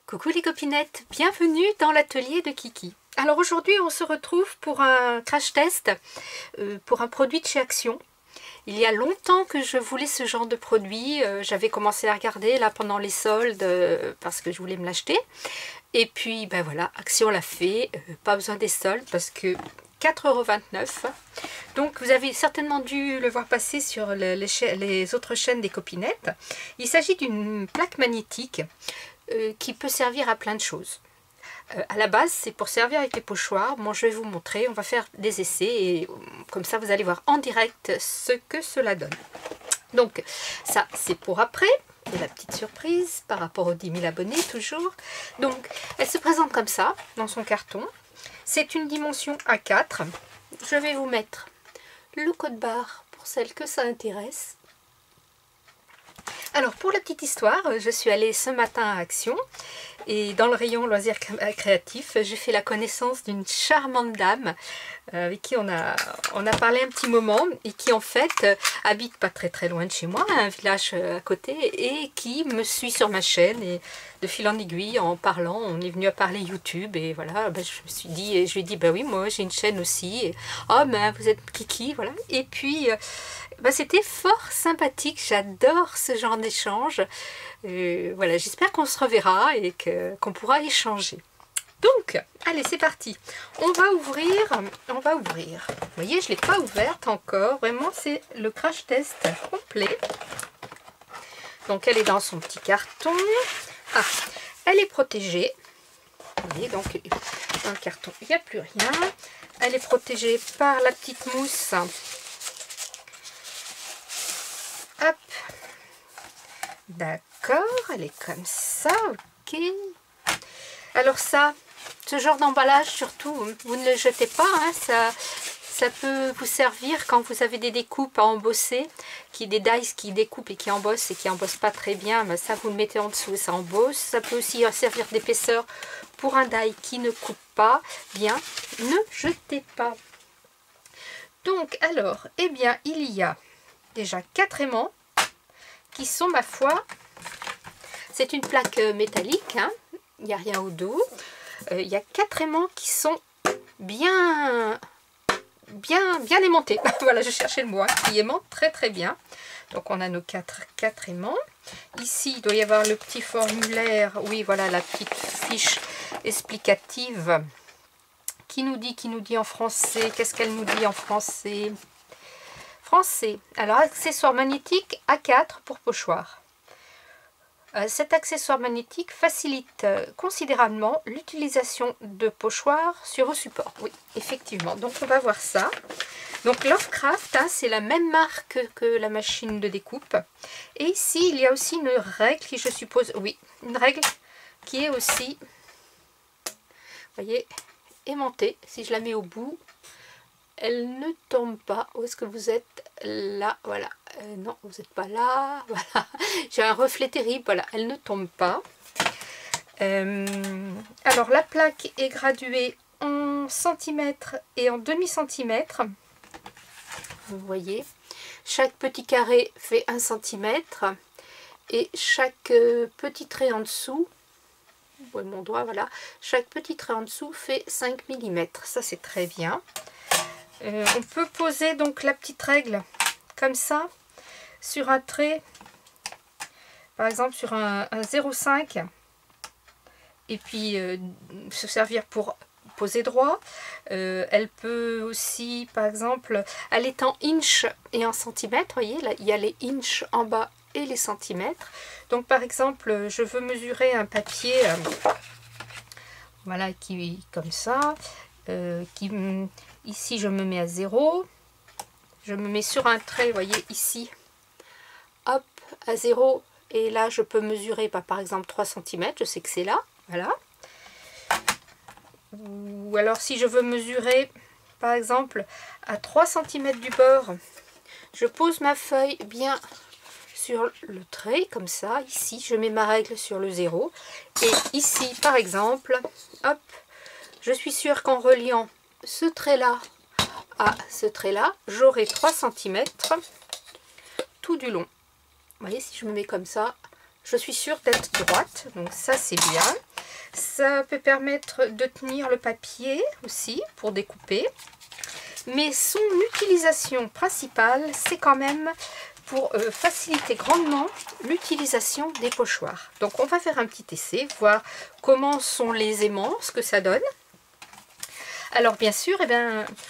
Coucou les copinettes, bienvenue dans l'atelier de Kiki. Alors aujourd'hui on se retrouve pour un crash test pour un produit de chez Action. Il y a longtemps que je voulais ce genre de produit, j'avais commencé à regarder là pendant les soldes parce que je voulais me l'acheter. Et puis ben voilà, Action l'a fait, pas besoin des soldes parce que 4,29 €. Donc vous avez certainement dû le voir passer sur les autres chaînes des copinettes. Il s'agit d'une plaque magnétique qui peut servir à plein de choses. À la base, c'est pour servir avec les pochoirs. Bon, je vais vous montrer, on va faire des essais et comme ça vous allez voir en direct ce que cela donne. Donc ça c'est pour après, et la petite surprise par rapport aux 10 000 abonnés toujours. Donc elle se présente comme ça dans son carton. C'est une dimension A4. Je vais vous mettre le code barre pour celles que ça intéresse. Alors pour la petite histoire, je suis allée ce matin à Action et dans le rayon loisirs créatifs, j'ai fait la connaissance d'une charmante dame avec qui on a parlé un petit moment et qui en fait habite pas très loin de chez moi, un village à côté, et qui me suit sur ma chaîne. Et de fil en aiguille, en parlant, on est venu à parler YouTube et voilà, ben, je me suis dit, et je lui ai dit, bah oui, moi j'ai une chaîne aussi. Et, oh ben vous êtes Kiki, voilà. Et puis ben, c'était fort sympathique, j'adore ce genre d'échange. Voilà, j'espère qu'on se reverra et qu'on pourra échanger. Donc, allez, c'est parti. On va ouvrir. Vous voyez, je ne l'ai pas ouverte encore. Vraiment, c'est le crash test complet. Donc, elle est dans son petit carton. Ah, elle est protégée. Vous voyez, donc, dans le carton, il n'y a plus rien. Elle est protégée par la petite mousse. Hop. D'accord, elle est comme ça, ok. Alors ça, ce genre d'emballage surtout, vous ne le jetez pas, hein, ça peut vous servir quand vous avez des découpes à embosser, des dies qui découpent et qui embossent pas très bien, ben ça vous le mettez en dessous et ça embosse. Ça peut aussi servir d'épaisseur pour un die qui ne coupe pas bien, ne jetez pas. Donc alors, eh bien il y a déjà 4 aimants qui sont, ma foi, c'est une plaque métallique, hein, il n'y a rien au dos. Il y a 4 aimants qui sont bien aimantés. Voilà, je cherchais le mot, hein, qui aimantent très bien. Donc on a nos 4 aimants. Ici, il doit y avoir le petit formulaire, oui, voilà, la petite fiche explicative qui nous dit en français, qu'est-ce qu'elle nous dit en français? Français. Alors, accessoire magnétique A4 pour pochoir. Cet accessoire magnétique facilite considérablement l'utilisation de pochoirs sur vos supports. Oui, effectivement. Donc, on va voir ça. Donc, Lovecraft, hein, c'est la même marque que la machine de découpe. Et ici, il y a aussi une règle qui, je suppose, oui, une règle qui est aussi, vous voyez, aimantée. Si je la mets au bout, elle ne tombe pas. Où est-ce que vous êtes? Là, voilà. Non, vous n'êtes pas là. Voilà. J'ai un reflet terrible. Voilà, elle ne tombe pas. Alors, la plaque est graduée en centimètres et en demi-centimètres. Vous voyez, chaque petit carré fait 1 centimètre. Et chaque petit trait en dessous, vous voyez mon doigt, voilà. Chaque petit trait en dessous fait 5 mm. Ça, c'est très bien. On peut poser donc la petite règle comme ça sur un trait, par exemple sur un 0,5, et puis se servir pour poser droit. Elle peut aussi, par exemple, elle est en inch et en centimètres. Vous voyez, là, il y a les inches en bas et les centimètres. Donc par exemple, je veux mesurer un papier, voilà, qui comme ça, ici je me mets à 0, je me mets sur un trait, vous voyez ici, hop, à 0, et là je peux mesurer par exemple 3 cm, je sais que c'est là, voilà. Ou alors si je veux mesurer par exemple à 3 cm du bord, je pose ma feuille bien sur le trait, comme ça, ici je mets ma règle sur le 0, et ici par exemple, hop, je suis sûre qu'en reliant ce trait-là à ce trait-là, j'aurai 3 cm tout du long. Vous voyez, si je me mets comme ça, je suis sûre d'être droite, donc ça c'est bien. Ça peut permettre de tenir le papier aussi pour découper. Mais son utilisation principale, c'est quand même pour faciliter grandement l'utilisation des pochoirs. Donc on va faire un petit essai, voir comment sont les aimants, ce que ça donne. Alors bien sûr,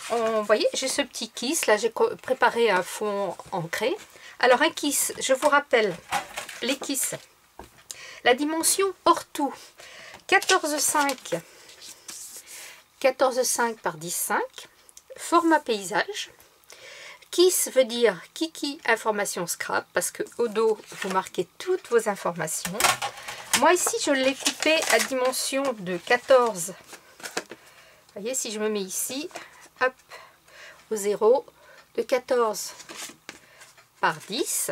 vous voyez, j'ai ce petit kiss, là j'ai préparé un fond ancré. Alors un kiss, je vous rappelle, les kiss, la dimension hors tout, 14,5 par 10,5, format paysage. Kiss veut dire Kiki Information Scrap, parce que au dos, vous marquez toutes vos informations. Moi ici, je l'ai coupé à dimension de 14. Vous voyez, si je me mets ici, hop, au 0, de 14 par 10,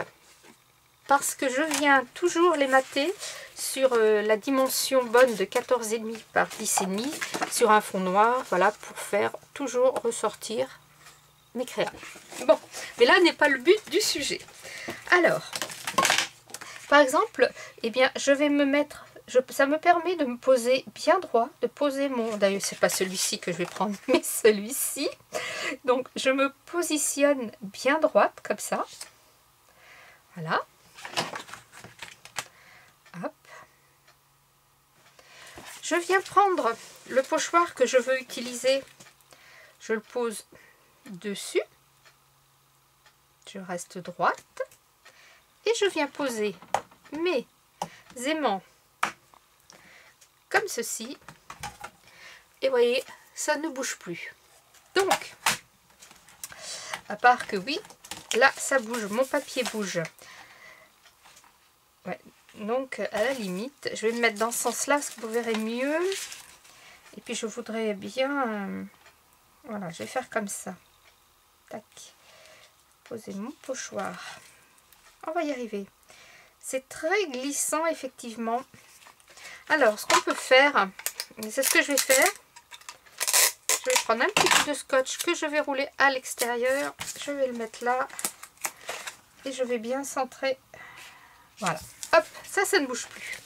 parce que je viens toujours les mater sur la dimension bonne de 14,5 par 10,5 sur un fond noir, voilà, pour faire toujours ressortir mes crayons. Bon, mais là n'est pas le but du sujet. Alors, par exemple, eh bien, je vais me mettre, ça me permet de me poser bien droit, de poser mon, d'ailleurs c'est pas celui-ci que je vais prendre, mais celui-ci. Donc je me positionne bien droite comme ça. Voilà. Hop. Je viens prendre le pochoir que je veux utiliser. Je le pose dessus. Je reste droite. Et je viens poser mes aimants comme ceci. Et vous voyez, ça ne bouge plus. Donc, à part que oui, là ça bouge, mon papier bouge. Ouais, donc à la limite, je vais me mettre dans ce sens-là, parce que vous verrez mieux. Et puis je voudrais bien, voilà, je vais faire comme ça. Tac, poser mon pochoir. On va y arriver. C'est très glissant effectivement. Alors, ce qu'on peut faire, c'est ce que je vais faire. Je vais prendre un petit peu de scotch que je vais rouler à l'extérieur. Je vais le mettre là. Et je vais bien centrer. Voilà. Hop, ça ne bouge plus.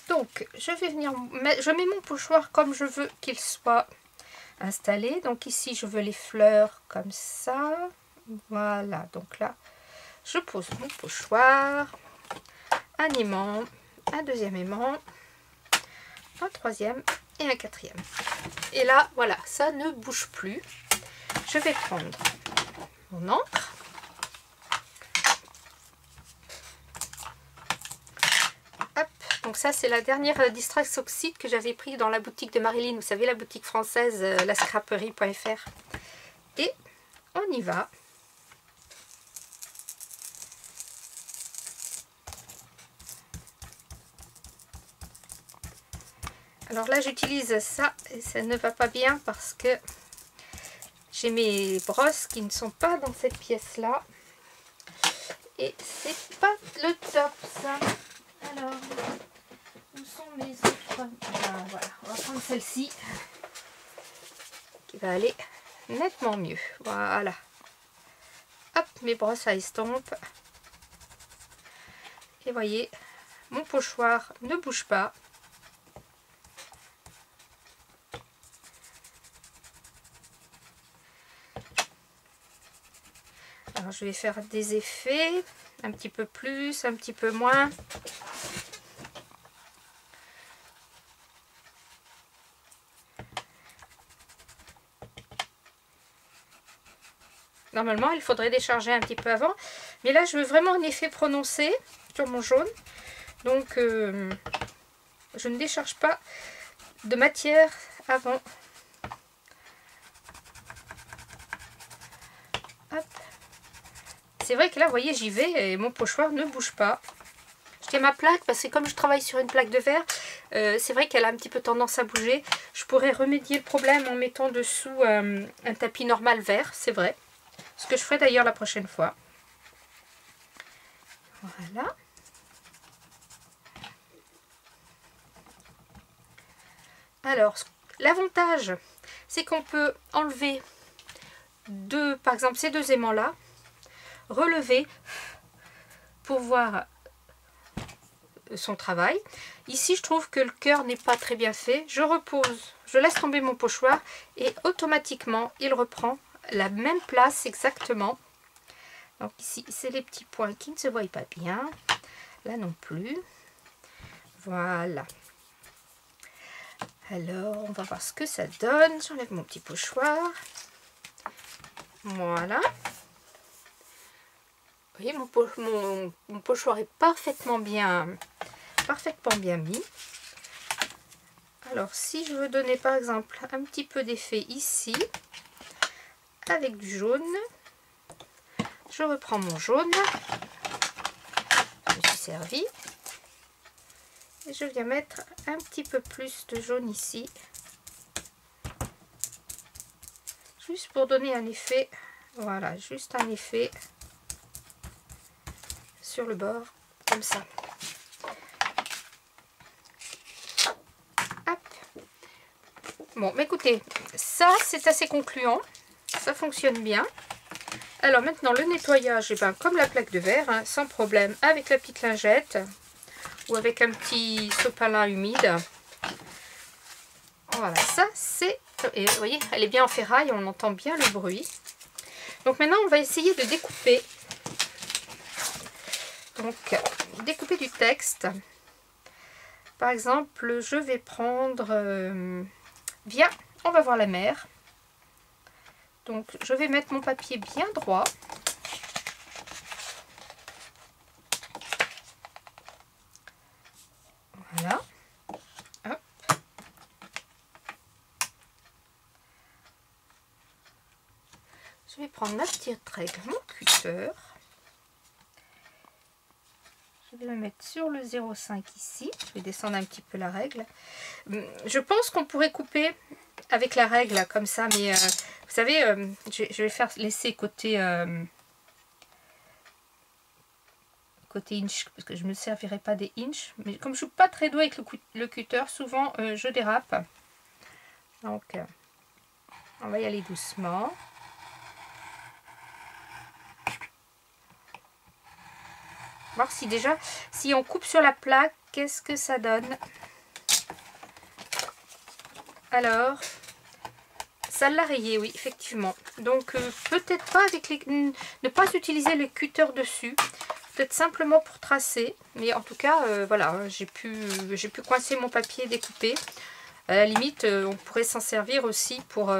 Donc, je vais venir, je mets mon pochoir comme je veux qu'il soit installé. Donc ici, je veux les fleurs comme ça. Voilà, donc là, je pose mon pochoir. Un aimant, un deuxième aimant, un troisième et un quatrième. Et là, voilà, ça ne bouge plus. Je vais prendre mon encre. Hop, donc ça c'est la dernière Distress Oxide que j'avais pris dans la boutique de Marilyn. Vous savez, la boutique française, lascraperie.fr. Et on y va. Alors là j'utilise ça et ça ne va pas bien parce que j'ai mes brosses qui ne sont pas dans cette pièce là et c'est pas le top ça. Alors où sont mes autres? Ah, voilà, on va prendre celle-ci qui va aller nettement mieux. Voilà, hop, mes brosses à estompe et voyez, mon pochoir ne bouge pas. Alors, je vais faire des effets, un petit peu plus, un petit peu moins. Normalement, il faudrait décharger un petit peu avant. Mais là, je veux vraiment un effet prononcé sur mon jaune. Donc, je ne décharge pas de matière avant. Hop. C'est vrai que là, vous voyez, j'y vais et mon pochoir ne bouge pas. Je tiens ma plaque parce que comme je travaille sur une plaque de verre, c'est vrai qu'elle a un petit peu tendance à bouger. Je pourrais remédier le problème en mettant dessous un tapis normal vert, c'est vrai. Ce que je ferai d'ailleurs la prochaine fois. Voilà. Alors, l'avantage, c'est qu'on peut enlever par exemple, ces deux aimants-là, relever pour voir son travail. Ici, je trouve que le cœur n'est pas très bien fait. Je repose, je laisse tomber mon pochoir et automatiquement, il reprend la même place exactement. Donc ici, c'est les petits points qui ne se voient pas bien. Là non plus. Voilà. Alors, on va voir ce que ça donne. J'enlève mon petit pochoir. Voilà. Vous voyez, mon pochoir est parfaitement bien mis. Alors, si je veux donner par exemple un petit peu d'effet ici, avec du jaune, je reprends mon jaune. Je me suis servi. Et je viens mettre un petit peu plus de jaune ici. Juste pour donner un effet. Voilà, juste un effet sur le bord, comme ça. Hop. Bon, mais écoutez, ça c'est assez concluant. Ça fonctionne bien. Alors maintenant, le nettoyage, eh ben, comme la plaque de verre, hein, sans problème, avec la petite lingette. Ou avec un petit sopalin humide. Voilà, ça c'est... Et vous voyez, elle est bien en ferraille, on entend bien le bruit. Donc maintenant, on va essayer de découper. Donc, découper du texte. Par exemple, je vais prendre... viens, on va voir la mer. Donc, je vais mettre mon papier bien droit. Voilà. Hop. Je vais prendre ma petite règle, mon cutter. Je vais le mettre sur le 0,5 ici. Je vais descendre un petit peu la règle. Je pense qu'on pourrait couper avec la règle comme ça, mais vous savez, je vais laisser côté... côté inch, parce que je ne me servirai pas des inch, mais comme je suis pas très douée avec le cutter, souvent je dérape. Donc on va y aller doucement. Voir si déjà, si on coupe sur la plaque, qu'est-ce que ça donne. Alors, ça l'a rayé, oui, effectivement. Donc peut-être pas avec les, ne pas utiliser le cutter dessus. Peut-être simplement pour tracer, mais en tout cas, voilà, j'ai pu coincer mon papier découpé. À la limite, on pourrait s'en servir aussi pour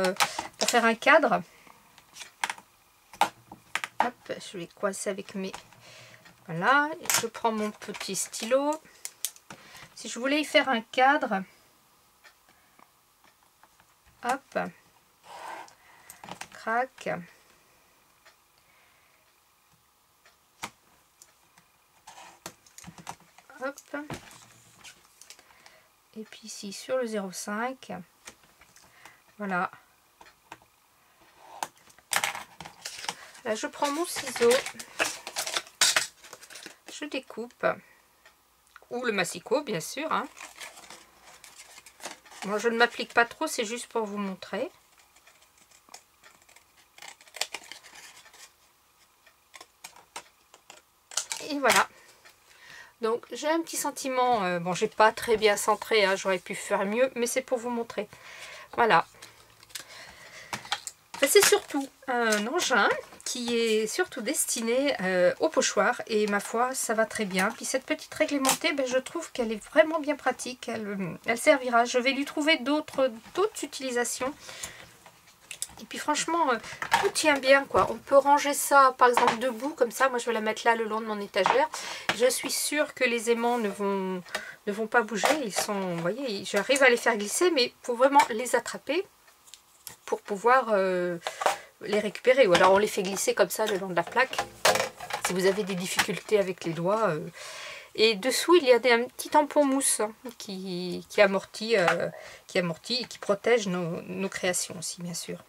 faire un cadre. Hop, je vais coincer avec mes... Voilà, je prends mon petit stylo. Si je voulais y faire un cadre, hop, crac. Hop. Et puis ici sur le 0,5, voilà. Là je prends mon ciseau, je découpe, ou le massicot bien sûr, hein. Moi je ne m'applique pas trop, c'est juste pour vous montrer. Et voilà. Donc j'ai un petit sentiment, bon j'ai pas très bien centré, hein, j'aurais pu faire mieux, mais c'est pour vous montrer. Voilà. C'est surtout un engin qui est surtout destiné au pochoir et ma foi ça va très bien. Puis cette petite règle aimantée, ben, je trouve qu'elle est vraiment bien pratique, elle servira. Je vais lui trouver d'autres utilisations. Et puis franchement, tout tient bien quoi. On peut ranger ça par exemple debout comme ça. Moi je vais la mettre là le long de mon étagère. Je suis sûre que les aimants ne vont pas bouger. Ils sont, vous voyez, j'arrive à les faire glisser, mais pour vraiment les attraper pour pouvoir les récupérer. Ou alors on les fait glisser comme ça le long de la plaque. Si vous avez des difficultés avec les doigts. Et dessous il y a un petit tampon mousse qui amortit et qui protège nos créations aussi bien sûr.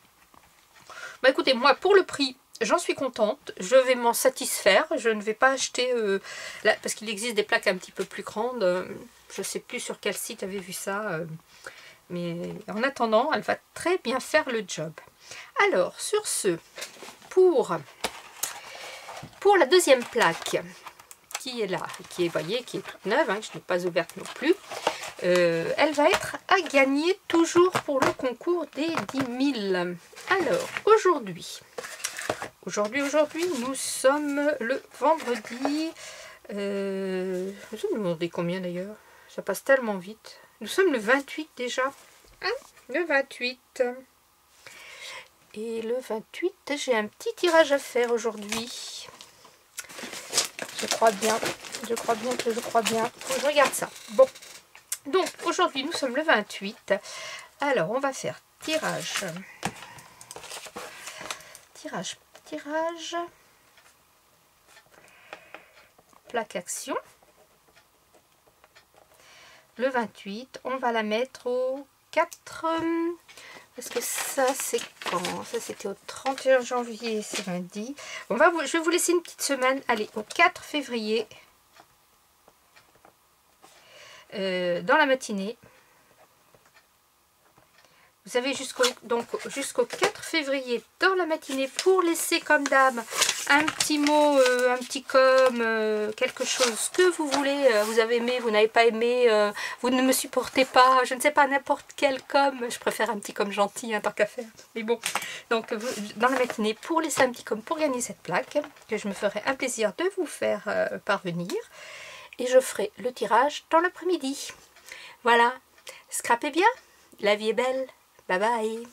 Bah écoutez, moi pour le prix, j'en suis contente, je vais m'en satisfaire, je ne vais pas acheter, là, parce qu'il existe des plaques un petit peu plus grandes, je ne sais plus sur quel site j'avais vu ça, mais en attendant, elle va très bien faire le job. Alors, sur ce, pour la deuxième plaque, qui est là, qui est, voyez, qui est toute neuve, hein, que je n'ai pas ouverte non plus. Elle va être à gagner toujours pour le concours des 10 000. Alors, aujourd'hui, nous sommes le vendredi. Je me demandais combien d'ailleurs. Ça passe tellement vite. Nous sommes le 28 déjà. Hein, le 28. Et le 28, j'ai un petit tirage à faire aujourd'hui. Je crois bien. Je crois bien. Faut que je regarde ça. Bon. Donc, aujourd'hui, nous sommes le 28. Alors, on va faire tirage. Plaque action. Le 28, on va la mettre au 4... Parce que ça, c'est quand? Ça, c'était au 31 janvier, c'est lundi. Je vais vous laisser une petite semaine. Allez, au 4 février. Dans la matinée. Vous avez jusqu'au 4 février dans la matinée pour laisser comme d'hab un petit mot, un petit quelque chose que vous voulez. Vous avez aimé, vous n'avez pas aimé, vous ne me supportez pas, je ne sais pas, n'importe quel je préfère un petit gentil, hein, tant qu'à faire. Mais bon, donc dans la matinée pour laisser un petit pour gagner cette plaque que je me ferai un plaisir de vous faire parvenir. Et je ferai le tirage dans l'après-midi. Voilà, scrapez bien, la vie est belle. Bye bye.